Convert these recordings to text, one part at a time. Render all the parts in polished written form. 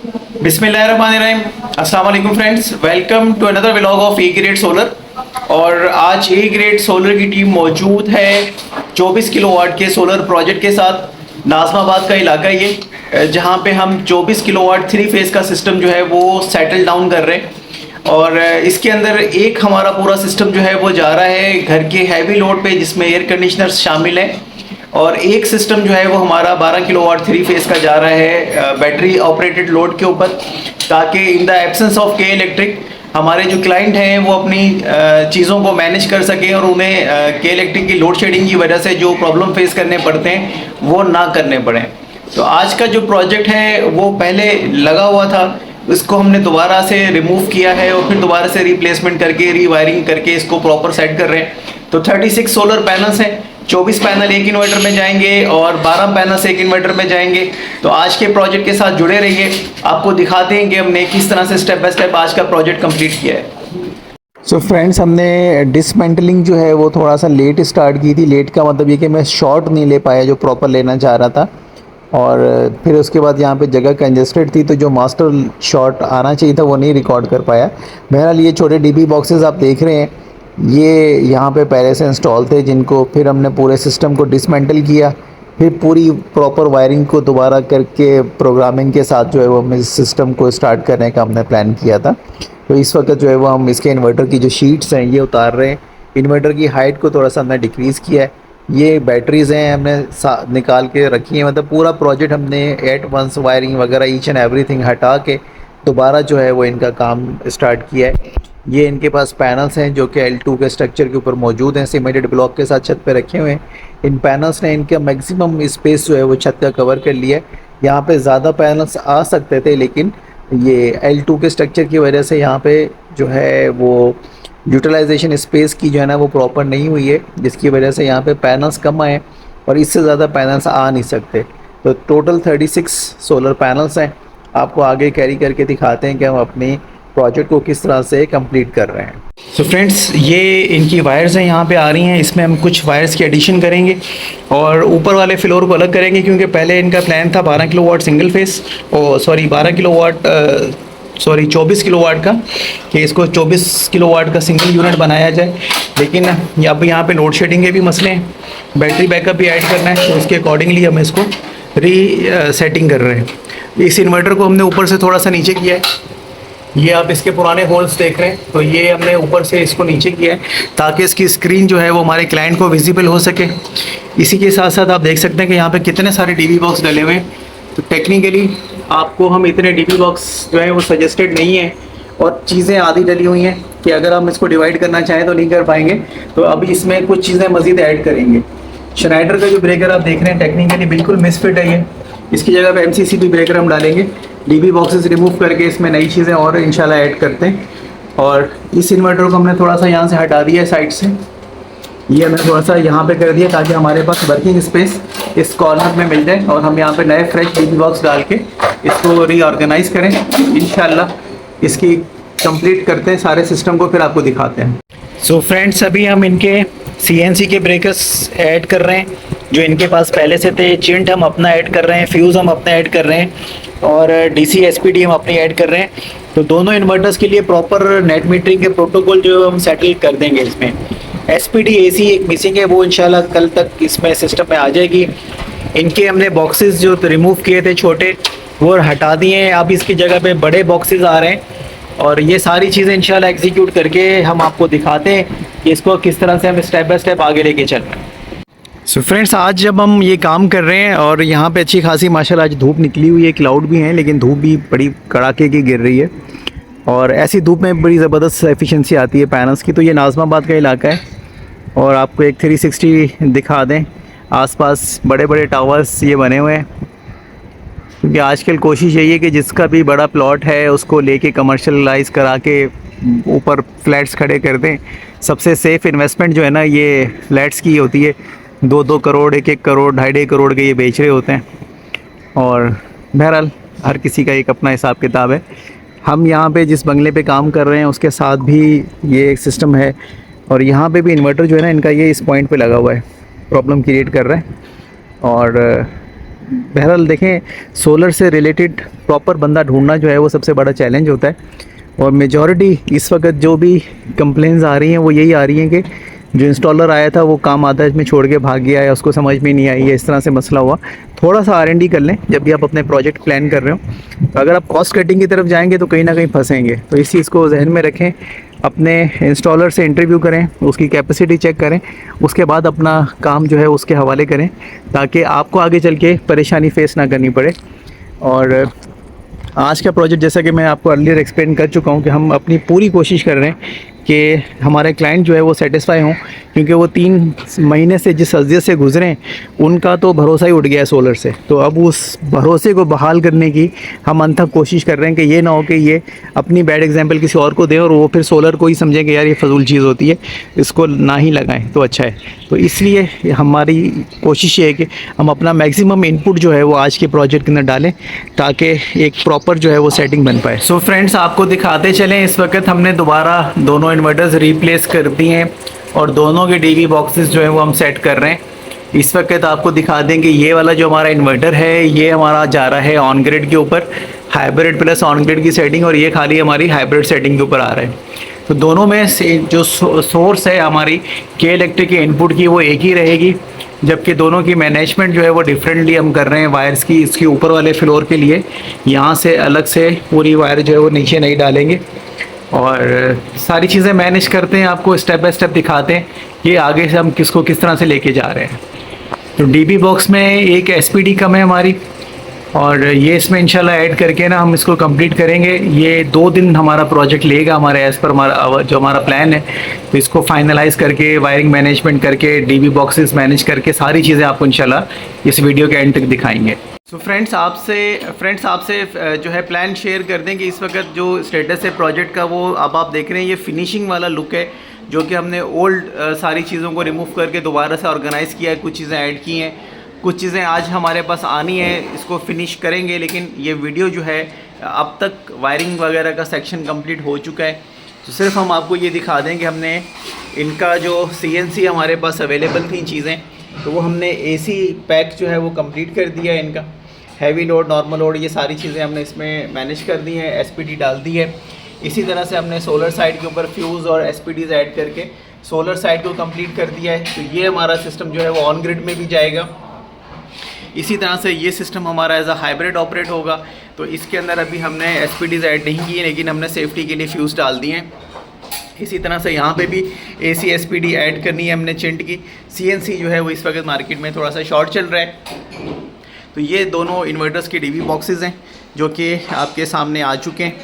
बिस्मिल्लाहिर्रहमानिर्रहीम। अस्सलाम वालेकुम friends, welcome to another vlog of A grade solar. और आज ए ग्रेड सोलर की टीम मौजूद है 24 किलोवाट के सोलर प्रोजेक्ट के साथ। नाज़माबाद का इलाका ये, जहाँ पे हम 24 किलोवाट 3 फेज़ का सिस्टम जो है वो सेटल डाउन कर रहे हैं। और इसके अंदर एक हमारा पूरा सिस्टम जो है वो जा रहा है घर के हैवी लोड पे, जिसमें एयर कंडीशनर्स शामिल हैं। और एक सिस्टम जो है वो हमारा 12 किलोवाट 3 फेज़ का जा रहा है बैटरी ऑपरेटेड लोड के ऊपर, ताकि इन द एब्सेंस ऑफ के इलेक्ट्रिक हमारे जो क्लाइंट हैं वो अपनी चीज़ों को मैनेज कर सकें और उन्हें के इलेक्ट्रिक की लोड शेडिंग की वजह से जो प्रॉब्लम फेस करने पड़ते हैं वो ना करने पड़ें। तो आज का जो प्रोजेक्ट है वो पहले लगा हुआ था, इसको हमने दोबारा से रिमूव किया है और फिर दोबारा से रिप्लेसमेंट करके रीवायरिंग करके इसको प्रॉपर सेट कर रहे हैं। तो 36 सोलर पैनल्स हैं, 24 पैनल एक इन्वर्टर में जाएंगे और 12 पैनल्स एक इन्वर्टर में जाएंगे। तो आज के प्रोजेक्ट के साथ जुड़े रहिए, आपको दिखाते हैं कि हमने किस तरह से स्टेप बाय स्टेप आज का प्रोजेक्ट कंप्लीट किया है। सो फ्रेंड्स, हमने डिसमेंटलिंग जो है वो थोड़ा सा लेट स्टार्ट की थी। लेट का मतलब ये कि मैं शॉट नहीं ले पाया जो प्रॉपर लेना चाह रहा था, और फिर उसके बाद यहाँ पे जगह कंजेस्टेड थी, तो जो मास्टर शॉट आना चाहिए था वो नहीं रिकॉर्ड कर पाया। बहरहाल ये छोटे डीबी बॉक्सेस आप देख रहे हैं, ये यहाँ पे पहले से इंस्टॉल थे, जिनको फिर हमने पूरे सिस्टम को डिसमेंटल किया, फिर पूरी प्रॉपर वायरिंग को दोबारा करके प्रोग्रामिंग के साथ जो है वो हम इस सिस्टम को स्टार्ट करने का हमने प्लान किया था। तो इस वक्त जो है वो हम इसके इन्वर्टर की जो शीट्स हैं ये उतार रहे हैं। इन्वर्टर की हाइट को थोड़ा सा हमने डिक्रीज़ किया है। ये बैटरीज़ हैं हमने निकाल के रखी हैं, मतलब पूरा प्रोजेक्ट हमने एट वंस वायरिंग वगैरह ईच एंड एवरीथिंग हटा के दोबारा जो है वो इनका काम स्टार्ट किया है। ये इनके पास पैनल्स हैं जो कि L2 के स्ट्रक्चर के ऊपर मौजूद हैं, सीमेंटेड ब्लॉक के साथ छत पे रखे हुए हैं। इन पैनल्स ने इनका मैक्सिमम स्पेस जो है वो छत का कवर कर लिया है। यहाँ पे ज़्यादा पैनल्स आ सकते थे, लेकिन ये L2 के स्ट्रक्चर की वजह से यहाँ पे जो है वो यूटिलाइजेशन स्पेस की जो है ना वो प्रॉपर नहीं हुई है, जिसकी वजह से यहाँ पे पैनल्स कम आए और इससे ज़्यादा पैनल्स आ नहीं सकते। तो टोटल 36 सोलर पैनल्स हैं। आपको आगे कैरी करके दिखाते हैं कि हम अपनी प्रोजेक्ट को किस तरह से कंप्लीट कर रहे हैं। तो फ्रेंड्स, ये इनकी वायर्स हैं, यहाँ पे आ रही हैं। इसमें हम कुछ वायर्स की एडिशन करेंगे और ऊपर वाले फ्लोर को अलग करेंगे, क्योंकि पहले इनका प्लान था 12 किलोवाट सिंगल फेस, और 24 किलोवाट का, कि इसको 24 किलोवाट का सिंगल यूनिट बनाया जाए। लेकिन अब यहाँ पे लोड शेडिंग के भी मसले हैं, बैटरी बैकअप भी ऐड करना है, तो उसके अकॉर्डिंगली हम इसको सेटिंग कर रहे हैं। इस इन्वर्टर को हमने ऊपर से थोड़ा सा नीचे किया है। ये आप इसके पुराने होल्स देख रहे हैं, तो ये हमने ऊपर से इसको नीचे किया है ताकि इसकी स्क्रीन जो है वो हमारे क्लाइंट को विजिबल हो सके। इसी के साथ साथ आप देख सकते हैं कि यहाँ पे कितने सारे डीबी बॉक्स डले हुए हैं। तो टेक्निकली आपको हम इतने डीबी बॉक्स जो है वो सजेस्टेड नहीं है, और चीज़ें आधी डली हुई हैं कि अगर हम इसको डिवाइड करना चाहें तो नहीं कर पाएंगे। तो अभी इसमें कुछ चीज़ें मज़ीद ऐड करेंगे। श्नाइडर का जो ब्रेकर आप देख रहे हैं टेक्निकली बिल्कुल मिसफिट है ये, इसकी जगह पे MCCB ब्रेकर हम डालेंगे। डीबी बॉक्सेस रिमूव करके इसमें नई चीज़ें और इंशाल्लाह ऐड करते हैं। और इस इन्वर्टर को हमने थोड़ा सा यहाँ से हटा दिया है साइड से, ये हमने थोड़ा सा यहाँ पे कर दिया ताकि हमारे पास वर्किंग स्पेस इस कॉर्नर में मिल जाए, और हम यहाँ पे नए फ्रेश डीबी बॉक्स डाल के इसको रीऑर्गेनाइज करें। इंशाल्लाह इसकी कंप्लीट करते हैं सारे सिस्टम को, फिर आपको दिखाते हैं। सो फ्रेंड्स, अभी हम इनके CNC के ब्रेकर्स ऐड कर रहे हैं जो इनके पास पहले से थे। चिंट हम अपना ऐड कर रहे हैं, फ्यूज़ हम अपना ऐड कर रहे हैं, और DC SPD हम अपनी ऐड कर रहे हैं। तो दोनों इन्वर्टर्स के लिए प्रॉपर नेट मीटरिंग के प्रोटोकॉल जो हम सेटल कर देंगे। इसमें SPD AC एक मिसिंग है, वो इंशाल्लाह कल तक इसमें सिस्टम में आ जाएगी। इनके हमने बॉक्सेस जो रिमूव किए थे छोटे, वो हटा दिए हैं। अब इसकी जगह पे बड़े बॉक्सेस आ रहे हैं, और ये सारी चीज़ें इंशाल्लाह एग्जीक्यूट करके हम आपको दिखाते हैं कि इसको किस तरह से हम स्टेप बाय स्टेप आगे लेके चल रहे हैं। सो फ्रेंड्स, आज जब हम ये काम कर रहे हैं और यहाँ पे अच्छी खासी माशाल्लाह आज धूप निकली हुई है, क्लाउड भी हैं, लेकिन धूप भी बड़ी कड़ाके की गिर रही है, और ऐसी धूप में बड़ी ज़बरदस्त एफिशिएंसी आती है पैनल्स की। तो ये नाज़माबाद का इलाका है, और आपको एक 360 दिखा दें, आसपास बड़े बड़े टावर्स ये बने हुए हैं, क्योंकि आजकल कोशिश यही है कि जिसका भी बड़ा प्लॉट है उसको लेके कमर्शलाइज करा के ऊपर फ्लैट्स खड़े कर दें। सबसे सेफ़ इन्वेस्टमेंट जो है ना ये फ्लैट्स की होती है। 2-2 करोड़, 1-1 करोड़, 2.5 करोड़ के ये बेच रहे होते हैं, और बहरहाल हर किसी का एक अपना हिसाब किताब है। हम यहाँ पे जिस बंगले पे काम कर रहे हैं उसके साथ भी ये एक सिस्टम है, और यहाँ पे भी इन्वर्टर जो है ना इनका ये इस पॉइंट पे लगा हुआ है, प्रॉब्लम क्रिएट कर रहा है। और बहरहाल देखें, सोलर से रिलेटेड प्रॉपर बंदा ढूंढना जो है वो सबसे बड़ा चैलेंज होता है। और मेजॉरिटी इस वक्त जो भी कंप्लेंट्स आ रही हैं वो यही आ रही हैं कि जो इंस्टॉलर आया था वो काम आधा में छोड़ के भाग गया, या उसको समझ में नहीं आई, या इस तरह से मसला हुआ। थोड़ा सा R&D कर लें जब भी आप अपने प्रोजेक्ट प्लान कर रहे हो। तो अगर आप कॉस्ट कटिंग की तरफ जाएंगे तो कहीं ना कहीं फंसेंगे। तो इस चीज़ को जहन में रखें, अपने इंस्टॉलर से इंटरव्यू करें, उसकी कैपेसिटी चेक करें, उसके बाद अपना काम जो है उसके हवाले करें, ताकि आपको आगे चल के परेशानी फेस ना करनी पड़े। और आज का प्रोजेक्ट, जैसा कि मैं आपको अर्लियर एक्सप्लेन कर चुका हूँ, कि हम अपनी पूरी कोशिश कर रहे हैं कि हमारे क्लाइंट जो है वो सेटिस्फाई हों, क्योंकि वो 3 महीने से जिस अज़ियत से गुज़रे उनका तो भरोसा ही उठ गया है सोलर से। तो अब उस भरोसे को बहाल करने की हम अनथक कोशिश कर रहे हैं कि ये ना हो कि ये अपनी बैड एग्जांपल किसी और को दें और वो फिर सोलर को ही समझें कि यार ये फजूल चीज़ होती है, इसको ना ही लगाएं तो अच्छा है। तो इसलिए हमारी कोशिश ये है कि हम अपना मैक्सिमम इनपुट जो है वो आज के प्रोजेक्ट के अंदर डालें, ताकि एक प्रॉपर जो है वो सेटिंग बन पाए। सो फ्रेंड्स, आपको दिखाते चलें, इस वक्त हमने दोबारा दोनों इन्वर्टर्स रिप्लेस कर दिए हैं और दोनों के DV बॉक्सेस जो है वो हम सेट कर रहे हैं। इस वक्त आपको दिखा दें कि ये वाला जो हमारा इन्वर्टर है ये हमारा जा रहा है ऑन ग्रिड के ऊपर, हाइब्रिड प्लस ऑन ग्रिड की सेटिंग, और ये खाली हमारी हाइब्रिड सेटिंग के ऊपर आ रहा है। तो दोनों में से जो सोर्स है हमारी के इलेक्ट्रिक के इनपुट की वो एक ही रहेगी, जबकि दोनों की मैनेजमेंट जो है वो डिफरेंटली हम कर रहे हैं वायर्स की। इसके ऊपर वाले फ्लोर के लिए यहाँ से अलग से पूरी वायर जो है वो नीचे नहीं डालेंगे, और सारी चीज़ें मैनेज करते हैं, आपको स्टेप बाय स्टेप दिखाते हैं कि आगे से हम किसको किस तरह से लेके जा रहे हैं। तो DB बॉक्स में एक SPD कम है हमारी, और ये इसमें इंशाल्लाह ऐड करके ना हम इसको कंप्लीट करेंगे। ये 2 दिन हमारा प्रोजेक्ट लेगा हमारे एज़ पर हमारा प्लान है। तो इसको फाइनलाइज़ करके, वायरिंग मैनेजमेंट करके, DB बॉक्सेस मैनेज करके सारी चीज़ें आपको इंशाल्लाह इस वीडियो के एंड तक दिखाएंगे। तो फ्रेंड्स आपसे जो है प्लान शेयर कर दें कि इस वक्त जो स्टेटस है प्रोजेक्ट का, वो अब आप देख रहे हैं ये फिनिशिंग वाला लुक है, जो कि हमने ओल्ड सारी चीज़ों को रिमूव करके दोबारा से ऑर्गेनाइज़ किया है, कुछ चीज़ें ऐड की हैं, कुछ चीज़ें आज हमारे पास आनी है, इसको फिनिश करेंगे। लेकिन ये वीडियो जो है अब तक वायरिंग वगैरह का सेक्शन कंप्लीट हो चुका है। तो सिर्फ हम आपको ये दिखा दें कि हमने इनका जो CNC हमारे पास अवेलेबल थी चीज़ें, तो वो हमने AC पैक जो है वो कंप्लीट कर दिया है। इनका हैवी लोड, नॉर्मल लोड, ये सारी चीज़ें हमने इसमें मैनेज कर दी हैं, SPD डाल दी है। इसी तरह से हमने सोलर साइड के ऊपर फ्यूज़ और SPDs ऐड करके सोलर साइड को कंप्लीट कर दिया है। तो ये हमारा सिस्टम जो है वो ऑन ग्रिड में भी जाएगा। इसी तरह से ये सिस्टम हमारा एज अ हाइब्रिड ऑपरेट होगा। तो इसके अंदर अभी हमने SPDs ऐड नहीं किए, लेकिन हमने सेफ्टी के लिए फ्यूज़ डाल दिए हैं। इसी तरह से यहाँ पे भी AC SPD ऐड करनी है हमने चिंट की। CNC जो है वो इस वक्त मार्केट में थोड़ा सा शॉर्ट चल रहा है। तो ये दोनों इन्वर्टर्स के DV बॉक्सेस हैं जो कि आपके सामने आ चुके हैं,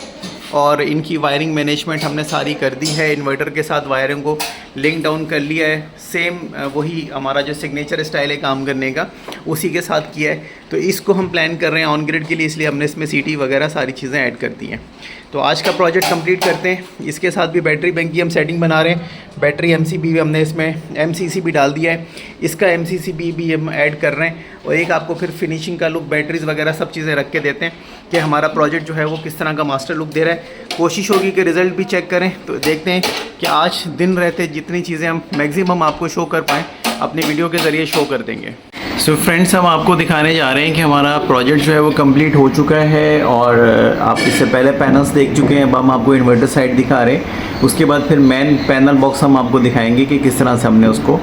और इनकी वायरिंग मैनेजमेंट हमने सारी कर दी है। इन्वर्टर के साथ वायरिंग को लिंक डाउन कर लिया है, सेम वही हमारा जो सिग्नेचर स्टाइल है काम करने का, उसी के साथ किया है। तो इसको हम प्लान कर रहे हैं ऑन ग्रिड के लिए, इसलिए हमने इसमें CT वगैरह सारी चीज़ें ऐड कर दी हैं। तो आज का प्रोजेक्ट कंप्लीट करते हैं। इसके साथ भी बैटरी बैंक की हम सेटिंग बना रहे हैं। बैटरी MCB भी हमने इसमें MCC भी डाल दिया है, इसका MCCB भी हम ऐड कर रहे हैं। और एक आपको फिर फिनिशिंग का लुक, बैटरीज वगैरह सब चीज़ें रख के देते हैं कि हमारा प्रोजेक्ट जो है वो किस तरह का मास्टर लुक दे रहा है। कोशिश होगी कि रिज़ल्ट भी चेक करें। तो देखते हैं कि आज दिन रहते जितनी चीज़ें हम मैक्सिमम आपको शो कर पाएँ, अपनी वीडियो के ज़रिए शो कर देंगे। सो फ्रेंड्स, हम आपको दिखाने जा रहे हैं कि हमारा प्रोजेक्ट जो है वो कंप्लीट हो चुका है, और आप इससे पहले पैनल्स देख चुके हैं। अब हम आपको इन्वर्टर साइड दिखा रहे हैं। उसके बाद फिर मेन पैनल बॉक्स हम आपको दिखाएंगे कि किस तरह से हमने उसको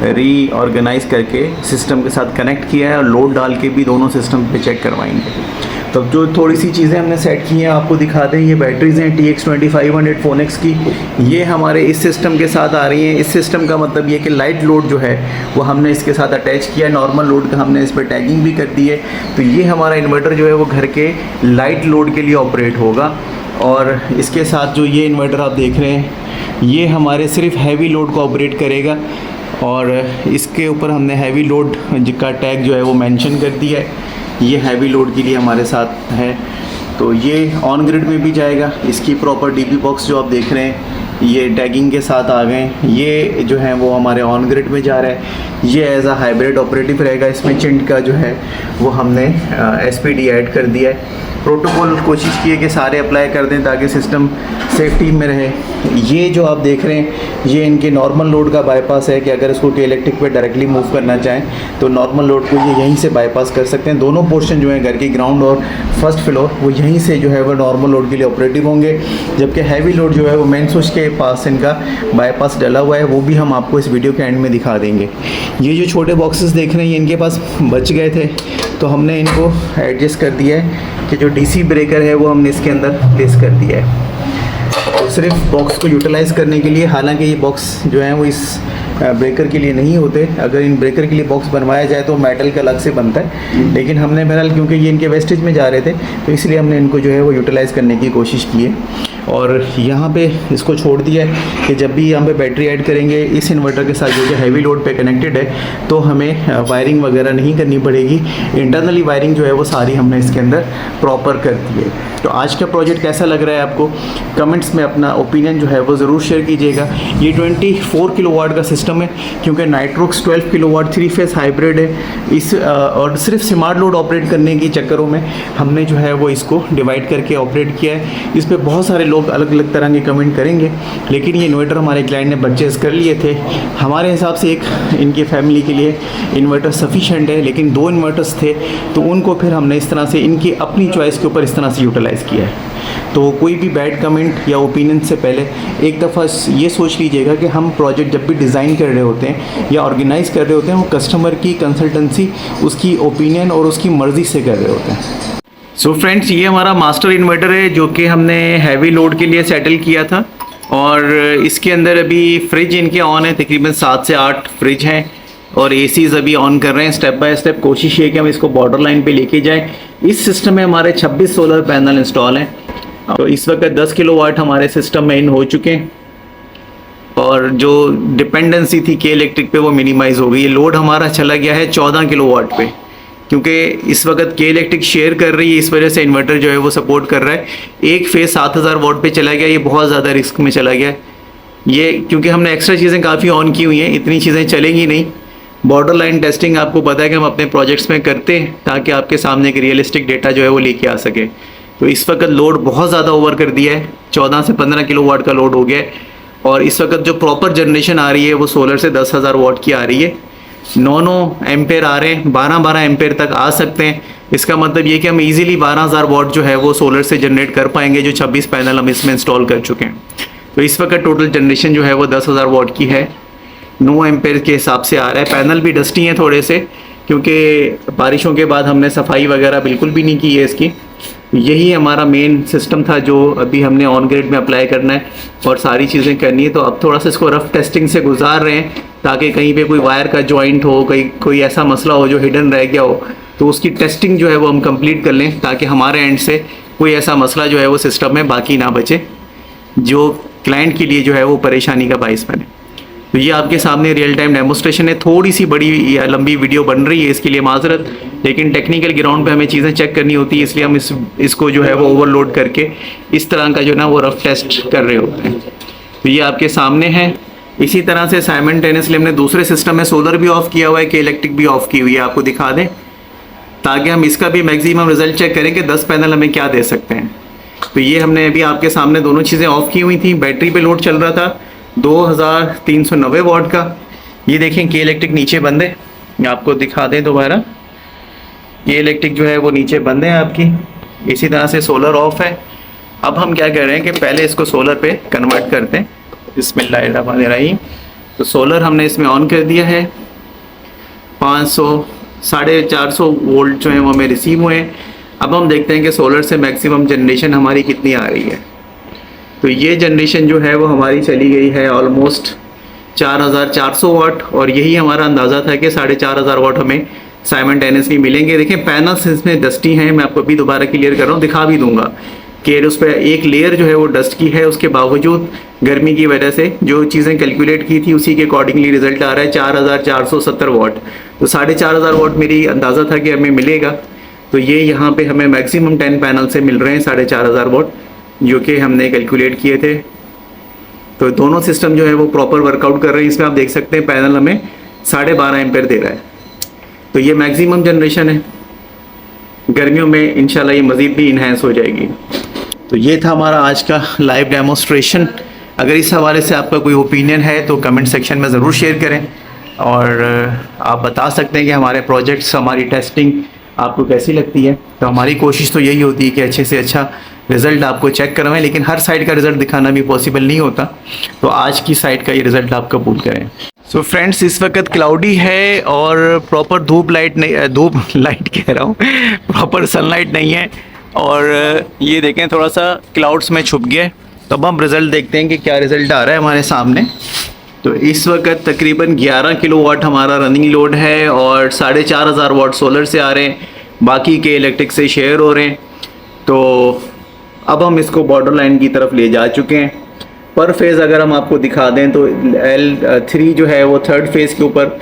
रीऑर्गेनाइज़ करके सिस्टम के साथ कनेक्ट किया है, और लोड डाल के भी दोनों सिस्टम पे चेक करवाएंगे। तो जो थोड़ी सी चीज़ें हमने सेट की हैं आपको दिखा दें। ये बैटरीज़ हैं TX 2500 फोनेक्स की, ये हमारे इस सिस्टम के साथ आ रही हैं। इस सिस्टम का मतलब ये कि लाइट लोड जो है वो हमने इसके साथ अटैच किया है, नॉर्मल लोड का हमने इस पर टैगिंग भी कर दी है। तो ये हमारा इन्वर्टर जो है वो घर के लाइट लोड के लिए ऑपरेट होगा। और इसके साथ जो ये इन्वर्टर आप देख रहे हैं, ये हमारे सिर्फ हैवी लोड को ऑपरेट करेगा, और इसके ऊपर हमने हैवी लोड का टैग जो है वो मेंशन कर दिया है। ये हैवी लोड के लिए हमारे साथ है। तो ये ऑन ग्रिड में भी जाएगा। इसकी प्रॉपर DB बॉक्स जो आप देख रहे हैं ये टैगिंग के साथ आ गए। ये जो है वो हमारे ऑन ग्रिड में जा रहा है। ये एज अ हाइब्रिड ऑपरेटिव रहेगा। इसमें चिंट का जो है वो हमने SPD ऐड कर दिया है। प्रोटोकॉल कोशिश की है कि सारे अप्लाई कर दें ताकि सिस्टम सेफ्टी में रहे। ये जो आप देख रहे हैं ये इनके नॉर्मल लोड का बाईपास है कि अगर इसको के इलेक्ट्रिक पे डायरेक्टली मूव करना चाहें तो नॉर्मल लोड को ये यहीं से बाईपास कर सकते हैं। दोनों पोर्शन जो है घर की ग्राउंड और फर्स्ट फ्लोर वो यहीं से जो है वो नॉर्मल लोड के लिए ऑपरेटिव होंगे, जबकि हैवी लोड जो है वो मेन स्विच के पास इनका बाईपास डला हुआ है, वो भी हम आपको इस वीडियो के एंड में दिखा देंगे। ये जो छोटे बॉक्सेस देख रहे हैं ये इनके पास बच गए थे तो हमने इनको एडजस्ट कर दिया है कि जो डीसी ब्रेकर है वो हमने इसके अंदर प्लेस कर दिया है। तो सिर्फ बॉक्स को यूटिलाइज़ करने के लिए, हालांकि ये बॉक्स जो है वो इस ब्रेकर के लिए नहीं होते, अगर इन ब्रेकर के लिए बॉक्स बनवाया जाए तो मेटल का अलग से बनता है, लेकिन हमने बहरहाल क्योंकि ये इनके वेस्टेज में जा रहे थे तो इसलिए हमने इनको जो है वो यूटिलाइज़ करने की कोशिश की है। और यहाँ पे इसको छोड़ दिया है कि जब भी यहाँ पे बैटरी ऐड करेंगे इस इन्वर्टर के साथ जो कि हैवी लोड पे कनेक्टेड है तो हमें वायरिंग वगैरह नहीं करनी पड़ेगी। इंटरनली वायरिंग जो है वो सारी हमने इसके अंदर प्रॉपर कर दी है। तो आज का प्रोजेक्ट कैसा लग रहा है आपको, कमेंट्स में अपना ओपिनियन जो है वो ज़रूर शेयर कीजिएगा। ये 24 किलोवाट का सिस्टम है क्योंकि नाइट्रोक्स 12 किलोवाट 3 फेस हाइब्रिड है। इस और सिर्फ स्मार्ट लोड ऑपरेट करने की चक्करों में हमने जो है वो इसको डिवाइड करके ऑपरेट किया है। इस पर बहुत सारे लोग अलग अलग तरह के कमेंट करेंगे, लेकिन ये इन्वर्टर हमारे क्लाइंट ने परचेज़ कर लिए थे। हमारे हिसाब से एक इनकी फैमिली के लिए इन्वर्टर सफिशेंट है, लेकिन 2 इन्वर्टर्स थे तो उनको फिर हमने इस तरह से इनकी अपनी चॉइस के ऊपर इस तरह से यूटिलाइज़ किया है। तो कोई भी बैड कमेंट या ओपिनियन से पहले एक दफ़ा ये सोच लीजिएगा कि हम प्रोजेक्ट जब भी डिज़ाइन कर रहे होते हैं या ऑर्गेनाइज़ कर रहे होते हैं वो कस्टमर की कंसल्टेंसी, उसकी ओपिनियन और उसकी मर्ज़ी से कर रहे होते हैं। सो फ्रेंड्स, ये हमारा मास्टर इन्वर्टर है जो कि हमने हैवी लोड के लिए सेटल किया था और इसके अंदर अभी फ्रिज इनके ऑन है, तकरीबन 7 से 8 फ्रिज हैं और एसीज़ अभी ऑन कर रहे हैं। स्टेप बाय स्टेप कोशिश ये कि हम इसको बॉर्डर लाइन पे लेके जाएं। इस सिस्टम में हमारे 26 सोलर पैनल इंस्टॉल हैं। तो इस वक्त 10 किलोवाट हमारे सिस्टम में इन हो चुके हैं और जो डिपेंडेंसी थी के इलेक्ट्रिक पे वो मिनिमाइज़ हो गई। ये लोड हमारा चला गया है 14 किलोवाट पे, क्योंकि इस वक्त के इलेक्ट्रिक शेयर कर रही है, इस वजह से इन्वर्टर जो है वो सपोर्ट कर रहा है। एक फेज 7000 वॉट पे चला गया, ये बहुत ज़्यादा रिस्क में चला गया। ये क्योंकि हमने एक्स्ट्रा चीज़ें काफ़ी ऑन की हुई हैं, इतनी चीज़ें चलेंगी नहीं। बॉर्डर लाइन टेस्टिंग आपको पता है कि हम अपने प्रोजेक्ट्स में करते हैं ताकि आपके सामने एक रियलिस्टिक डेटा जो है वो लेके आ सके। तो इस वक्त लोड बहुत ज़्यादा ओवर कर दिया है, 14 से 15 किलोवाट का लोड हो गया है और इस वक्त जो प्रॉपर जनरेशन आ रही है वो सोलर से 10,000 वॉट की आ रही है। 9 एम्पेयर आ रहे हैं, 12 एम्पेयर तक आ सकते हैं। इसका मतलब ये कि हम इजीली 12,000 वॉट जो है वो सोलर से जनरेट कर पाएंगे, जो 26 पैनल हम इसमें इंस्टॉल कर चुके हैं। तो इस वक्त टोटल जनरेशन जो है वो 10,000 वॉट की है, 9 एम्पेयर के हिसाब से आ रहा है। पैनल भी डस्टी हैं थोड़े से क्योंकि बारिशों के बाद हमने सफाई वगैरह बिल्कुल भी नहीं की है इसकी। यही हमारा मेन सिस्टम था जो अभी हमने ऑन ग्रिड में अप्लाई करना है और सारी चीज़ें करनी है। तो अब थोड़ा सा इसको रफ टेस्टिंग से गुजार रहे हैं ताकि कहीं पे कोई वायर का जॉइंट हो, कोई ऐसा मसला हो जो हिडन रह गया हो, तो उसकी टेस्टिंग जो है वो हम कंप्लीट कर लें ताकि हमारे एंड से कोई ऐसा मसला जो है वो सिस्टम में बाकी ना बचे जो क्लाइंट के लिए जो है वो परेशानी का बाइस बने। तो ये आपके सामने रियल टाइम डेमोस्ट्रेशन है। थोड़ी सी बड़ी या लंबी वीडियो बन रही है, इसके लिए माजरत, लेकिन टेक्निकल ग्राउंड पे हमें चीज़ें चेक करनी होती है, इसलिए हम इसको जो है वो ओवरलोड करके इस तरह का जो ना वो रफ टेस्ट कर रहे होते हैं। तो ये आपके सामने है। इसी तरह से साइमल्टेनियसली हमने दूसरे सिस्टम में सोलर भी ऑफ किया हुआ है, कि इलेक्ट्रिक भी ऑफ की हुई है, आपको दिखा दें ताकि हम इसका भी मैक्सिमम रिजल्ट चेक करें कि 10 पैनल हमें क्या दे सकते हैं। तो ये हमने अभी आपके सामने दोनों चीज़ें ऑफ की हुई थी। बैटरी पे लोड चल रहा था 2390 वॉट का। ये देखें के इलेक्ट्रिक नीचे बंद है, आपको दिखा दें दोबारा, के इलेक्ट्रिक जो है वो नीचे बंद है आपकी। इसी तरह से सोलर ऑफ है। अब हम क्या कर रहे हैं कि पहले इसको सोलर पे कन्वर्ट करते हैं। बिस्मिल्लाहिर्रहमानिर्रहीम। तो सोलर हमने इसमें ऑन कर दिया है। 500 450 वोल्ट जो है वो हमें रिसीव हुए हैं। अब हम देखते हैं कि सोलर से मैक्सिमम जनरेशन हमारी कितनी आ रही है। तो ये जनरेशन जो है वो हमारी चली गई है ऑलमोस्ट 4400 वाट, और यही हमारा अंदाज़ा था कि 4500 वाट हमें साइमल्टेनियसली मिलेंगे। देखें पैनल्स इसमें डस्टी हैं, मैं आपको अभी दोबारा क्लियर कर रहा हूँ, दिखा भी दूंगा कि उस पर एक लेयर जो है वो डस्ट की है। उसके बावजूद गर्मी की वजह से जो चीज़ें कैलकुलेट की थी उसी के अकॉर्डिंगली रिजल्ट आ रहा है 4470 वाट। तो 4500 वाट मेरी अंदाज़ा था कि हमें मिलेगा। तो ये यहाँ पे हमें मैक्सिमम 10 पैनल से मिल रहे हैं 4500 वाट, जो कि हमने कैलकुलेट किए थे। तो दोनों सिस्टम जो है वो प्रॉपर वर्कआउट कर रहे हैं। इसमें आप देख सकते हैं पैनल हमें 12.5 एम्पेयर दे रहा है। तो ये मैक्सिमम जनरेशन है। गर्मियों में इंशाल्लाह ये मज़ीद भी इन्हेंस हो जाएगी। तो ये था हमारा आज का लाइव डेमोस्ट्रेशन। अगर इस हवाले से आपका कोई ओपिनियन है तो कमेंट सेक्शन में ज़रूर शेयर करें, और आप बता सकते हैं कि हमारे प्रोजेक्ट्स, हमारी टेस्टिंग आपको कैसी लगती है। तो हमारी कोशिश तो यही होती है कि अच्छे से अच्छा रिज़ल्ट आपको चेक करवाएं, लेकिन हर साइड का रिज़ल्ट दिखाना भी पॉसिबल नहीं होता। तो आज की साइड का ये रिज़ल्ट आप कबूल करें। सो फ्रेंड्स, इस वक्त क्लाउडी है और प्रॉपर धूप लाइट नहीं, धूप लाइट कह रहा हूँ, प्रॉपर सनलाइट नहीं है, और ये देखें थोड़ा सा क्लाउड्स में छुप गया है। तो अब हम रिज़ल्ट देखते हैं कि क्या रिज़ल्ट आ रहा है हमारे सामने। तो इस वक्त तकरीबन 11 किलोवाट हमारा रनिंग लोड है और 4500 वाट सोलर से आ रहे हैं, बाकी के इलेक्ट्रिक से शेयर हो रहे हैं। तो अब हम इसको बॉर्डर लाइन की तरफ ले जा चुके हैं। पर फेज़ अगर हम आपको दिखा दें तो L3 जो है वो थर्ड फेज़ के ऊपर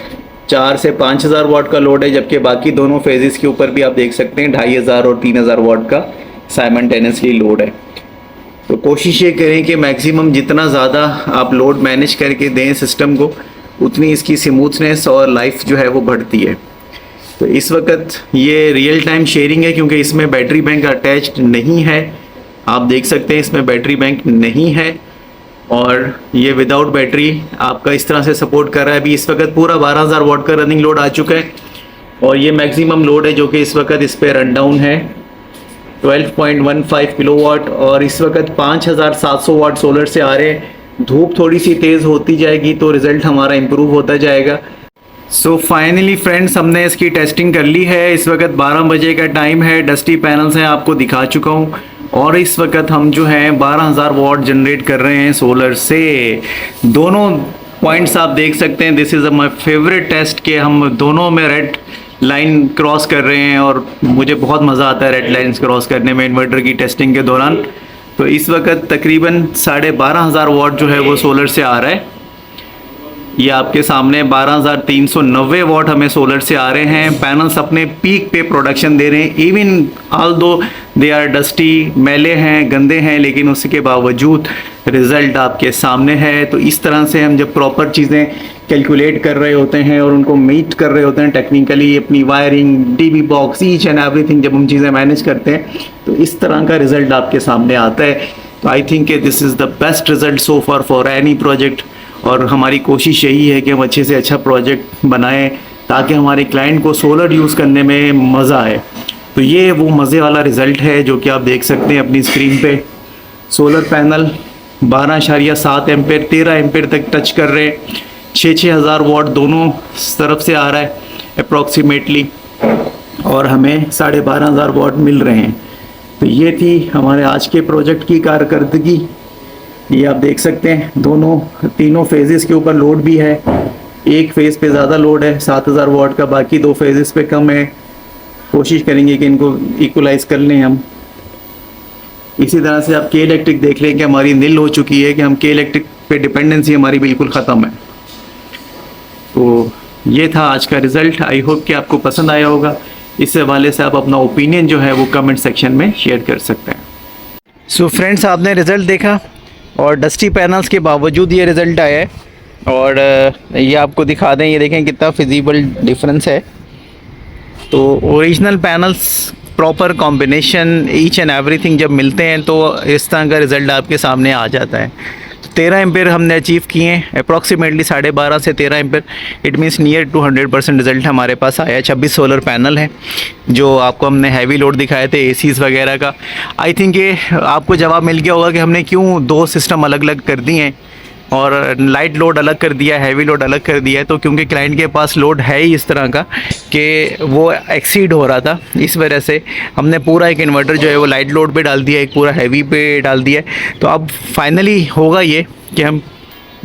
4 से 5000 वाट का लोड है, जबकि बाकी दोनों फेजेस के ऊपर भी आप देख सकते हैं 2500 और 3000 वाट का साइमल्टेनियसली लोड है। तो कोशिश ये करें कि मैक्सिमम जितना ज़्यादा आप लोड मैनेज करके दें सिस्टम को, उतनी इसकी स्मूथनेस और लाइफ जो है वो बढ़ती है। तो इस वक्त ये रियल टाइम शेयरिंग है क्योंकि इसमें बैटरी बैंक अटैच्ड नहीं है। आप देख सकते हैं इसमें बैटरी बैंक नहीं है, और ये विदाउट बैटरी आपका इस तरह से सपोर्ट कर रहा है। अभी इस वक्त पूरा 12000 वाट का रनिंग लोड आ चुका है, और ये मैक्सिमम लोड है जो कि इस वक्त इस पर रन डाउन है 12.15 किलोवाट, और इस वक्त 5700 वाट सोलर से आ रहे हैं। धूप थोड़ी सी तेज़ होती जाएगी तो रिज़ल्ट हमारा इम्प्रूव होता जाएगा। सो फाइनली फ्रेंड्स, हमने इसकी टेस्टिंग कर ली है। इस वक्त 12 बजे का टाइम है, डस्टी पैनल्स हैं आपको दिखा चुका हूँ, और इस वक्त हम जो हैं 12000 वाट जनरेट कर रहे हैं सोलर से। दोनों पॉइंट्स आप देख सकते हैं, this is my favourite test के हम दोनों में रेड लाइन क्रॉस कर रहे हैं, और मुझे बहुत मज़ा आता है रेड लाइन्स क्रॉस करने में इन्वर्टर की टेस्टिंग के दौरान। तो इस वक्त तकरीबन 12500 वाट जो है वो सोलर से आ रहा है। ये आपके सामने 12390 वाट हमें सोलर से आ रहे हैं। पैनल्स अपने पीक पे प्रोडक्शन दे रहे हैं, इवन ऑल दो दे आर डस्टी, मैले हैं, गंदे हैं, लेकिन उसके बावजूद रिज़ल्ट आपके सामने है। तो इस तरह से हम जब प्रॉपर चीज़ें कैलकुलेट कर रहे होते हैं और उनको मीट कर रहे होते हैं टेक्निकली, अपनी wiring, dB box, each and everything जब हम चीज़ें मैनेज करते हैं तो इस तरह का रिज़ल्ट आपके सामने आता है। तो I think this is the best result so far for any project, और हमारी कोशिश यही है कि हम अच्छे से अच्छा प्रोजेक्ट बनाएं ताकि हमारे क्लाइंट को सोलर यूज़ करने में मज़ा आए। तो ये वो मज़े वाला रिज़ल्ट है जो कि आप देख सकते हैं अपनी स्क्रीन पे। सोलर पैनल 12.7 एम्पेयर 13 एम्पेयर तक टच कर रहे हैं, 6000 वाट दोनों तरफ से आ रहा है अप्रॉक्सीमेटली, और हमें 12500 वाट मिल रहे हैं। तो ये थी हमारे आज के प्रोजेक्ट की कारकर्दगी। ये आप देख सकते हैं तीनों फेजेस के ऊपर लोड भी है। एक फेज़ पे ज़्यादा लोड है 7000 वाट का, बाकी 2 फेजेस पे कम है। कोशिश करेंगे कि इनको इक्वलाइज कर लें हम। इसी तरह से आप के इलेक्ट्रिक देख लें कि हमारी नील हो चुकी है, कि हम के इलेक्ट्रिक पे डिपेंडेंसी हमारी बिल्कुल ख़त्म है। तो ये था आज का रिज़ल्ट। आई होप कि आपको पसंद आया होगा। इस हवाले से आप अपना ओपिनियन जो है वो कमेंट सेक्शन में शेयर कर सकते हैं। सो फ्रेंड्स, आपने रिज़ल्ट देखा, और डस्टी पैनल्स के बावजूद ये रिज़ल्ट आया है, और ये आपको दिखा दें, ये देखें कितना फिजिबल डिफरेंस है। तो original panels proper combination each and everything जब मिलते हैं तो इस तरह का रिज़ल्ट आपके सामने आ जाता है। तो 13 एम्पेयर हमने अचीव किए हैं, अप्रॉक्सीमेटली 12.5 से 13 ampere, it means near to 100% result हमारे पास आया। 26 सोलर पैनल हैं जो आपको हमने हैवी लोड दिखाए थे एसीज़ वगैरह का। आई थिंक ये आपको जवाब मिल गया होगा कि हमने क्यों 2 सिस्टम अलग अलग कर दिए हैं, और लाइट लोड अलग कर दिया, हैवी लोड अलग कर दिया है। तो क्योंकि क्लाइंट के पास लोड है ही इस तरह का कि वो एक्सीड हो रहा था, इस वजह से हमने पूरा एक इन्वर्टर जो है वो लाइट लोड पे डाल दिया, एक पूरा हैवी पे डाल दिया। तो अब फाइनली होगा ये कि हम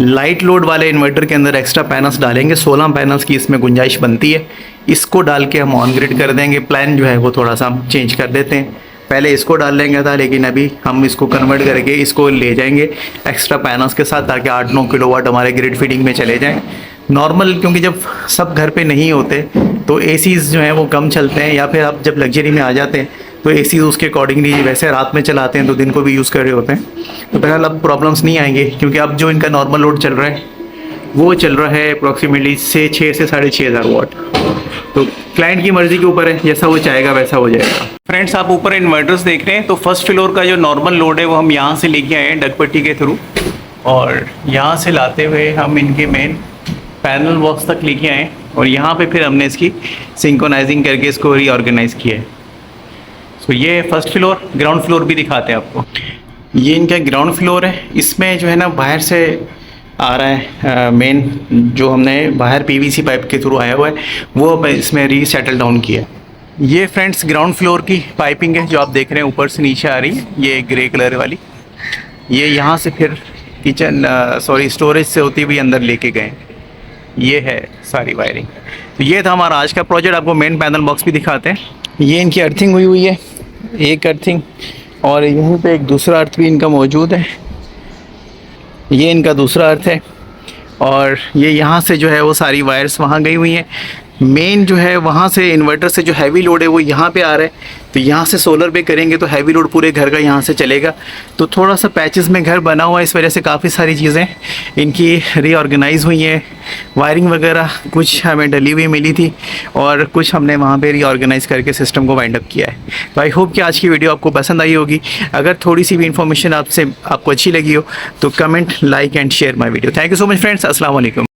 लाइट लोड वाले इन्वर्टर के अंदर एक्स्ट्रा पैनल्स डालेंगे। 16 पैनल्स की इसमें गुंजाइश बनती है, इसको डाल के हम ऑन ग्रिड कर देंगे। प्लान जो है वो थोड़ा सा हम चेंज कर देते हैं, पहले इसको डाल लेंगे था, लेकिन अभी हम इसको कन्वर्ट करके इसको ले जाएंगे एक्स्ट्रा पैनल्स के साथ, ताकि 8-9 किलोवाट हमारे ग्रिड फीडिंग में चले जाएं। नॉर्मल क्योंकि जब सब घर पे नहीं होते तो एसीज़ जो हैं वो कम चलते हैं, या फिर आप जब लग्जरी में आ जाते हैं तो एसीज़ उसके अकॉर्डिंगली वैसे रात में चलाते हैं तो दिन को भी यूज़ कर रहे होते हैं। तो बहरहाल अब प्रॉब्लम्स नहीं आएंगे, क्योंकि अब जो इनका नॉर्मल लोड चल रहा है वो चल रहा है अप्रॉक्सीमेटली 6 से 6500 वाट। तो क्लाइंट की मर्जी के ऊपर है, जैसा वो चाहेगा वैसा हो जाएगा। फ्रेंड्स, आप ऊपर इन्वर्टर्स देख रहे हैं, तो फर्स्ट फ्लोर का जो नॉर्मल लोड है वो हम यहाँ से लेके आए हैं डगपट्टी के थ्रू, और यहाँ से लाते हुए हम इनके मेन पैनल बॉक्स तक लेके आए, और यहाँ पे फिर हमने इसकी सिंक्रोनाइजिंग करके इसको रीऑर्गेनाइज किया है। तो ये फर्स्ट फ्लोर, ग्राउंड फ्लोर भी दिखाते हैं आपको। ये इनका ग्राउंड फ्लोर है, इसमें जो है ना बाहर से आ रहा है मेन, जो हमने बाहर पीवीसी पाइप के थ्रू आया हुआ है वो इसमें रीसेटल डाउन किया है। ये फ्रेंड्स ग्राउंड फ्लोर की पाइपिंग है जो आप देख रहे हैं, ऊपर से नीचे आ रही है, ये ग्रे कलर वाली। ये यहाँ से फिर किचन स्टोरेज से होती हुई अंदर लेके गए। ये है सारी वायरिंग। तो ये था हमारा आज का प्रोजेक्ट। आपको मेन पैनल बॉक्स भी दिखाते हैं। ये इनकी अर्थिंग हुई हुई है, एक अर्थिंग, और यहीं पे एक दूसरा अर्थ भी इनका मौजूद है। ये इनका दूसरा अर्थ है, और ये यहाँ से जो है वो सारी वायर्स वहाँ गई हुई हैं। मेन जो है वहाँ से इन्वर्टर से जो हैवी लोड है वो यहाँ पे आ रहा है, तो यहाँ से सोलर पे करेंगे तो हैवी लोड पूरे घर का यहाँ से चलेगा। तो थोड़ा सा पैचेस में घर बना हुआ है, इस वजह से काफ़ी सारी चीज़ें इनकी रीऑर्गेनाइज हुई हैं। वायरिंग वगैरह कुछ हमें डली हुई मिली थी, और कुछ हमने वहाँ पे रीऑर्गेनाइज करके सिस्टम को वाइंड अप किया है। तो आई होप कि आज की वीडियो आपको पसंद आई होगी। अगर थोड़ी सी भी इन्फॉर्मेशन आपको अच्छी लगी हो तो comment, like and share my video. Thank you so much friends. अस्सलाम वालेकुम।